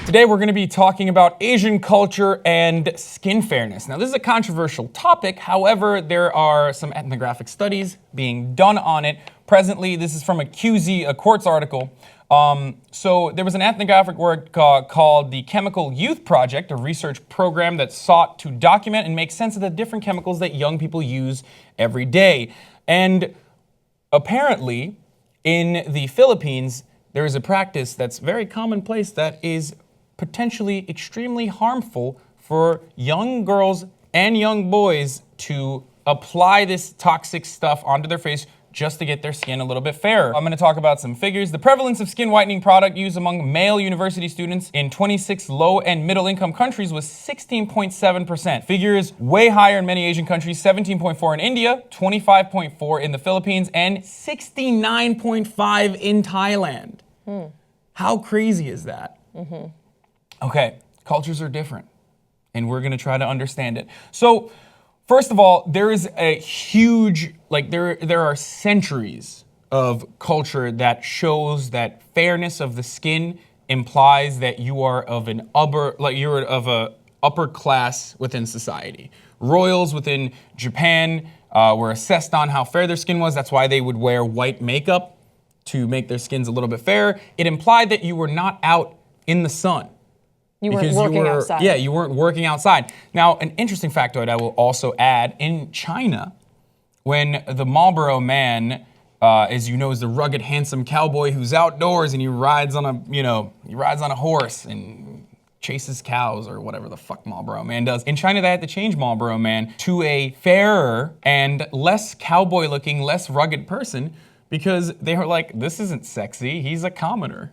Today we're going to be talking about Asian culture and skin fairness. Now this is a controversial topic, however there are some ethnographic studies being done on it. Presently, this is from a QZ, a Quartz article. So there was an ethnographic work called the Chemical Youth Project, a research program that sought to document and make sense of the different chemicals that young people use every day. And apparently, in the Philippines, there is a practice that's very commonplace that is potentially extremely harmful for young girls and young boys to apply this toxic stuff onto their face just to get their skin a little bit fairer. I'm going to talk about some figures. The prevalence of skin whitening product used among male university students in 26 low and middle income countries was 16.7%. Figures way higher in many Asian countries, 17.4 in India, 25.4 in the Philippines, and 69.5 in Thailand. How crazy is that? Okay, cultures are different, and we're going to try to understand it. So, first of all, there is a huge, there are centuries of culture that shows that fairness of the skin implies that you are of an you're of a upper class within society. Royals within Japan were assessed on how fair their skin was. That's why they would wear white makeup to make their skins a little bit fairer. It implied that you were not out in the sun. You weren't working outside. Yeah, you weren't working outside. Now, an interesting factoid I will also add, in China, when the Marlboro man, as you know, is the rugged, handsome cowboy who's outdoors and he rides on a horse and chases cows or whatever the fuck Marlboro man does. In China, they had to change Marlboro man to a fairer and less cowboy-looking, less rugged person, because they were like, this isn't sexy, he's a commoner.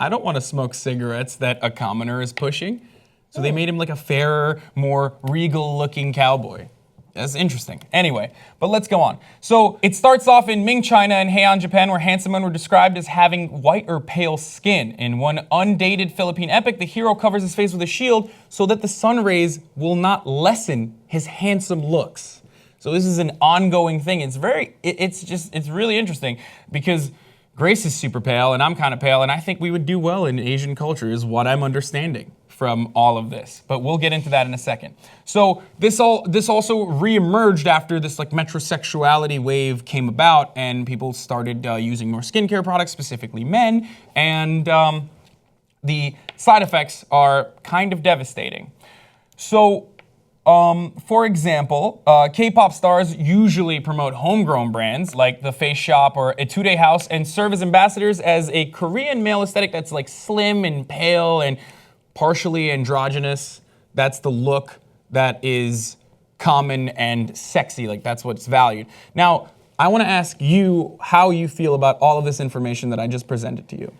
I don't want to smoke cigarettes that a commoner is pushing. So they made him like a fairer, more regal looking cowboy. That's interesting. Anyway, but let's go on. So it starts off in Ming China and Heian, Japan, where handsome men were described as having white or pale skin. In one undated Philippine epic, the hero covers his face with a shield so that the sun rays will not lessen his handsome looks. So this is an ongoing thing. It's really interesting because Grace is super pale and I'm kind of pale, and I think we would do well in Asian culture is what I'm understanding from all of this. But we'll get into that in a second. So this also reemerged after this metrosexuality wave came about and people started using more skincare products, specifically men, and the side effects are kind of devastating. So for example, K-pop stars usually promote homegrown brands like the Face Shop or Etude House and serve as ambassadors as a Korean male aesthetic that's like slim and pale and partially androgynous. That's the look that is common and sexy, like that's what's valued. Now, I want to ask you how you feel about all of this information that I just presented to you.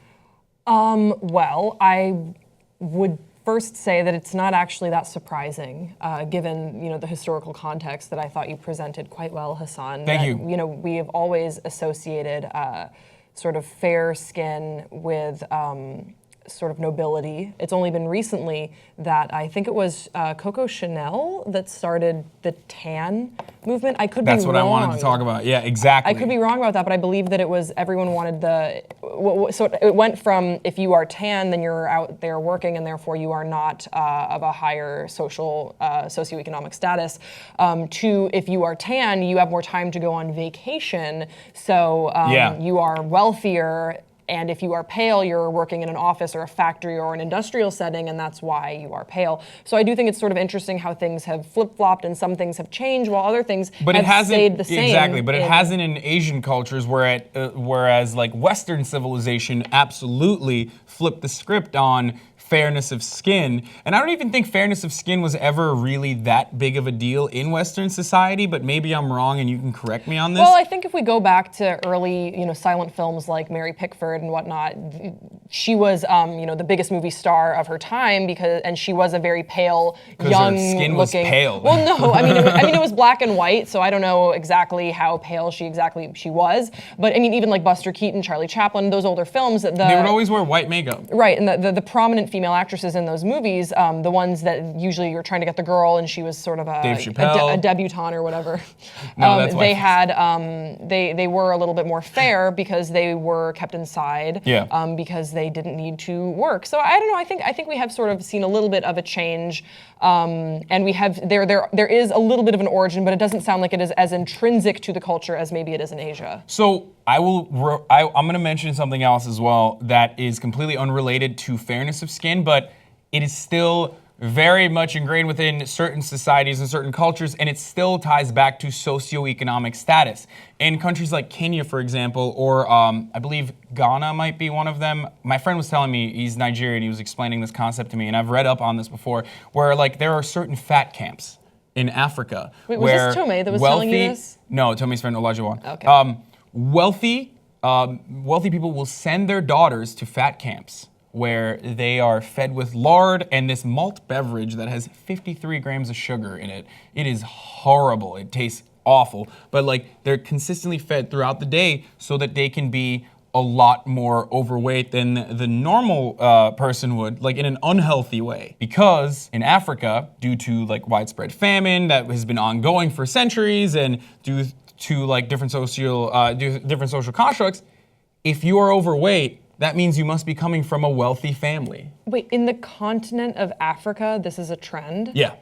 Well, I would first say that it's not actually that surprising, given the historical context that I thought you presented quite well, Hassan. Thank you. We have always associated sort of fair skin with sort of nobility. It's only been recently that I think it was Coco Chanel that started the tan movement. I could be wrong. That's what I wanted to talk about. Yeah, exactly. I could be wrong about that, but I believe that it was everyone wanted so it went from if you are tan, then you're out there working, and therefore you are not of a higher socioeconomic status, to if you are tan, you have more time to go on vacation, so you are wealthier. And if you are pale, you're working in an office or a factory or an industrial setting, and that's why you are pale. So I do think it's sort of interesting how things have flip-flopped and some things have changed while other things have stayed the same. Exactly, but it hasn't in Asian cultures whereas like Western civilization absolutely flipped the script on fairness of skin. And I don't even think fairness of skin was ever really that big of a deal in Western society, but maybe I'm wrong and you can correct me on this. Well, I think if we go back to early, silent films like Mary Pickford and whatnot, she was, the biggest movie star of her time and she was a very pale, young her skin looking. Was pale. Well, no, it was black and white, so I don't know exactly how pale she was. But even like Buster Keaton, Charlie Chaplin, those older films, they would always wear white makeup. Right, and the prominent female actresses in those movies, the ones that usually you're trying to get the girl and she was sort of Dave Chappelle. a debutante or whatever. No, that's why. They had they were a little bit more fair because they were kept inside. Yeah. Because they didn't need to work. So I don't know. I think we have sort of seen a little bit of a change, and we have there is a little bit of an origin, but it doesn't sound like it is as intrinsic to the culture as maybe it is in Asia. So I'm going to mention something else as well that is completely unrelated to fairness of skin, but it is still very much ingrained within certain societies and certain cultures, and it still ties back to socioeconomic status. In countries like Kenya, for example, or I believe Ghana might be one of them. My friend was telling me, he's Nigerian, he was explaining this concept to me, and I've read up on this before, where like there are certain fat camps in Africa. Wait, was this Tome that was telling you this? No, Tome's friend Olajuwon. Okay. Wealthy people will send their daughters to fat camps where they are fed with lard and this malt beverage that has 53 grams of sugar in it. It is horrible. It tastes awful. But like they're consistently fed throughout the day so that they can be a lot more overweight than the normal person would, like in an unhealthy way. Because in Africa, due to like widespread famine that has been ongoing for centuries and due to like different social constructs, if you are overweight, that means you must be coming from a wealthy family. Wait, in the continent of Africa, this is a trend? Yeah.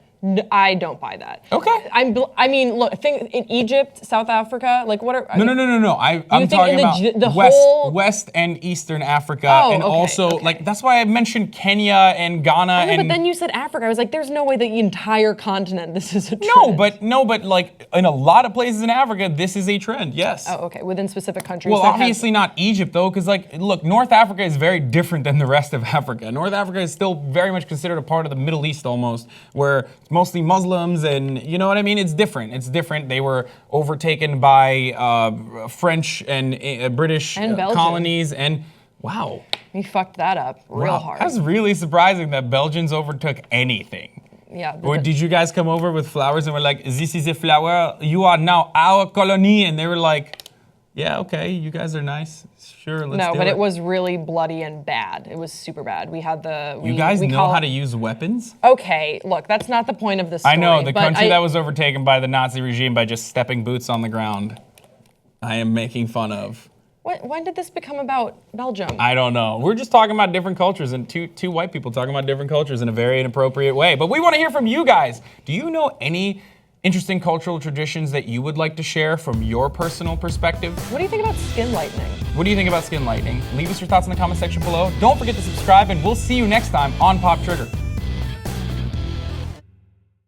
I don't buy that. Okay. I mean, look, think in Egypt, South Africa, like what are... No. I'm talking about the whole... West and Eastern Africa, and okay, also, okay. like, that's why I mentioned Kenya and Ghana. But then you said Africa. I was like, there's no way the entire continent, this is a trend. No, but like, in a lot of places in Africa, this is a trend, yes. Oh, okay, within specific countries. Well, obviously not Egypt, though, because, like, look, North Africa is very different than the rest of Africa. North Africa is still very much considered a part of the Middle East, almost, where it's mostly Muslims, and you know what I mean? It's different. They were overtaken by French and British and colonies, and wow. We fucked that up real hard. That's really surprising that Belgians overtook anything. Yeah. Or did you guys come over with flowers and were like, this is a flower, you are now our colony, and they were like, yeah, okay, you guys are nice. Sure, let's do it. No, but it was really bloody and bad. It was super bad. We had the... You guys know how to use weapons? Okay, look, that's not the point of the story. I know, the country that was overtaken by the Nazi regime by just stepping boots on the ground. I am making fun of. When did this become about Belgium? I don't know. We're just talking about different cultures and two white people talking about different cultures in a very inappropriate way. But we want to hear from you guys. Do you know any interesting cultural traditions that you would like to share from your personal perspective? What do you think about skin lightening? What do you think about skin lightening? Leave us your thoughts in the comment section below. Don't forget to subscribe, and we'll see you next time on Pop Trigger.